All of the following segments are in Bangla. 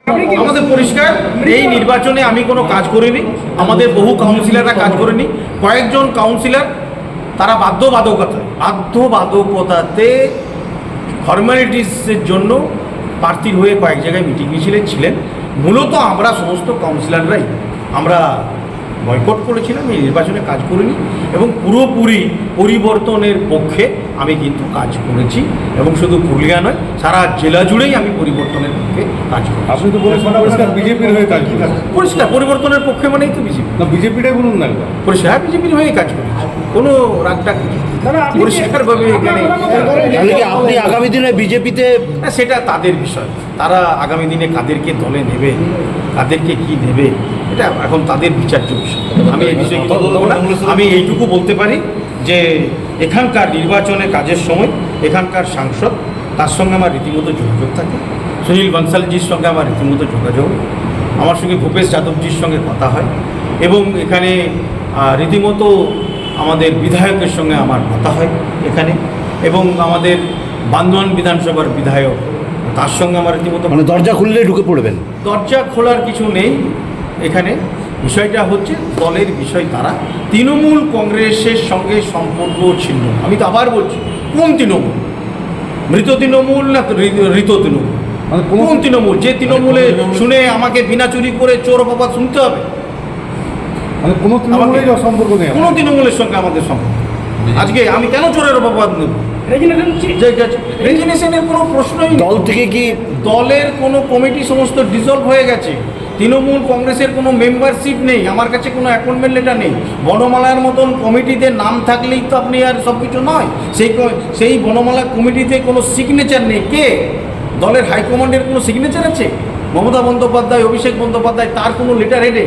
আমাদের পরিষ্কার এই নির্বাচনে আমি কোনো কাজ করিনি, আমাদের বহু কাউন্সিলররা কাজ করেনি। কয়েকজন কাউন্সিলর তারা বাধ্যবাধকতাতে ফর্মালিটিসের জন্য প্রার্থীর হয়ে কয়েক জায়গায় মিটিং মিছিলে ছিলেন। মূলত আমরা সমস্ত কাউন্সিলররাই আমরা বয়কট করেছিলাম, এই নির্বাচনে কাজ করিনি এবং পুরোপুরি পরিবর্তনের পক্ষে আমি কিন্তু কাজ করেছি এবং শুধু পুরুলিয়া নয়, সারা জেলা জুড়েই আমি পরিবর্তনের পক্ষে কাজ করি। আপনি তো বলেছেন পরিষ্কার বিজেপির হয়ে কাজ করেন। পরিষ্কার পরিবর্তনের পক্ষে মানেই তো বিজেপি। না, বিজেপিটাই বলুন না। পরিষ্কার বিজেপির হয়ে কাজ করি, কোনো রাগটাগ পরিষ্কারভাবে এখানে। আপনি আগামী দিনে বিজেপিতে, সেটা তাদের বিষয়, তারা আগামী দিনে কাদেরকে দলে নেবে, কাদেরকে কি নেবে, এটা এখন তাদের বিচার্য বিষয়। আমি এই বিষয়ে কিছু বলবো না। আমি এইটুকু বলতে পারি যে এখানকার নির্বাচনে কাজের সময় এখানকার সাংসদ, তার সঙ্গে আমার রীতিমতো যোগাযোগ থাকে। সুনীল বনসালজির সঙ্গে আমার রীতিমতো যোগাযোগ, আমার সঙ্গে ভূপেশ যাদবজির সঙ্গে কথা হয় এবং এখানে রীতিমতো আমাদের বিধায়কের সঙ্গে আমার কথা হয় এখানে, এবং আমাদের বান্দোয়ান বিধানসভার বিধায়ক, তার সঙ্গে আমার রীতিমতো, মানে দরজা খুললেই ঢুকে পড়বেন। দরজা খোলার কিছু নেই এখানে। বিষয়টা হচ্ছে দলের বিষয়, তারা তৃণমূল কংগ্রেসের সঙ্গে সম্পর্ক ছিন্ন। আমি তো আবার বলছি, কোন তৃণমূল? মৃত তৃণমূল না ঋত তৃণমূল? কোন তৃণমূল? যে তৃণমূলে শুনে আমাকে বিনা চুরি করে চোর বাবা শুনতে হবে? কোনো তৃণমূলের সম্পর্ক নেই, কোনো তৃণমূলের সঙ্গে আমাদের সম্পর্ক। আজকে আমি কেন চোরের অপবাদ নেব? রেজিগনেশনের কোনো প্রশ্নই নেই। দল থেকে কি দলের কোনো কমিটি সমস্ত ডিসলভ হয়ে গেছে, তৃণমূল কংগ্রেসের কোনো মেম্বারশিপ নেই, আমার কাছে কোনো অ্যাপয়েন্টমেন্ট লেটার নেই। বনমালার মতন কমিটিতে নাম থাকলেই তো আপনি আর সব কিছু নয়। সেই বনমালা কমিটিতে কোনো সিগনেচার নেই। কে? দলের হাইকমান্ডের কোনো সিগনেচার আছে? মমতা বন্দ্যোপাধ্যায়, অভিষেক বন্দ্যোপাধ্যায়, তার কোনো লেটার হেডে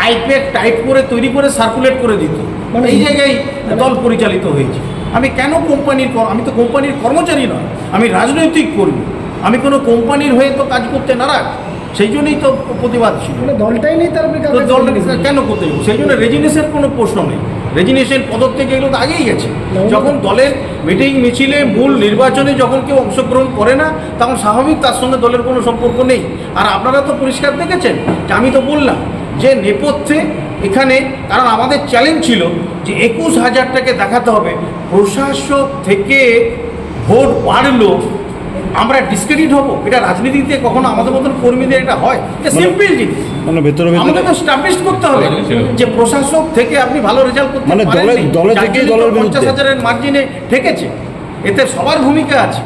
আইপ্যাড টাইপ করে তৈরি করে সার্কুলেট করে দিত, মানে এই জায়গায় দল পরিচালিত হয়েছে। আমি কেন কোম্পানির, আমি তো কোম্পানির কর্মচারী নয়, আমি রাজনৈতিক কর্মী। আমি কোনো কোম্পানির হয়ে তো কাজ করতে নারাজ, সেই জন্যই তো প্রতিবাদ ছিল। দলটাই নেই, তার দলটা কেন করতে যাবো? সেই জন্য রেজিগনেশনের কোনো প্রশ্ন নেই। রেজিগনেশন পদত্যাগ এগুলো তো আগেই গেছে। যখন দলের মিটিং মিছিলে মূল নির্বাচনে যখন কেউ অংশগ্রহণ করে না, তখন স্বাভাবিক তার সঙ্গে দলের কোনো সম্পর্ক নেই। আর আপনারা তো পরিষ্কার দেখেছেন যে আমি তো বললাম যে নেপথ্যে এখানে, কারণ আমাদের চ্যালেঞ্জ ছিল যে 21,000টাকে দেখাতে হবে। প্রশাসক থেকে ভোট বাড়লো, আমরা ডিসক্রেডিট হব? এটা রাজনীতিতে কখনো আমাদের মতন কর্মীদের এটা হয়? এটা সিম্পল জিনিস, মানে ভেতরে আমাদের তো স্টাবলিশ করতে হবে যে প্রশাসক থেকে আপনি ভালো রেজাল্ট করতে মানে পারেননি, দলে থেকেই দলের বিরুদ্ধে 50,000-এর মার্জিনে ঠেকেছে। এতে সবার ভূমিকা আছে।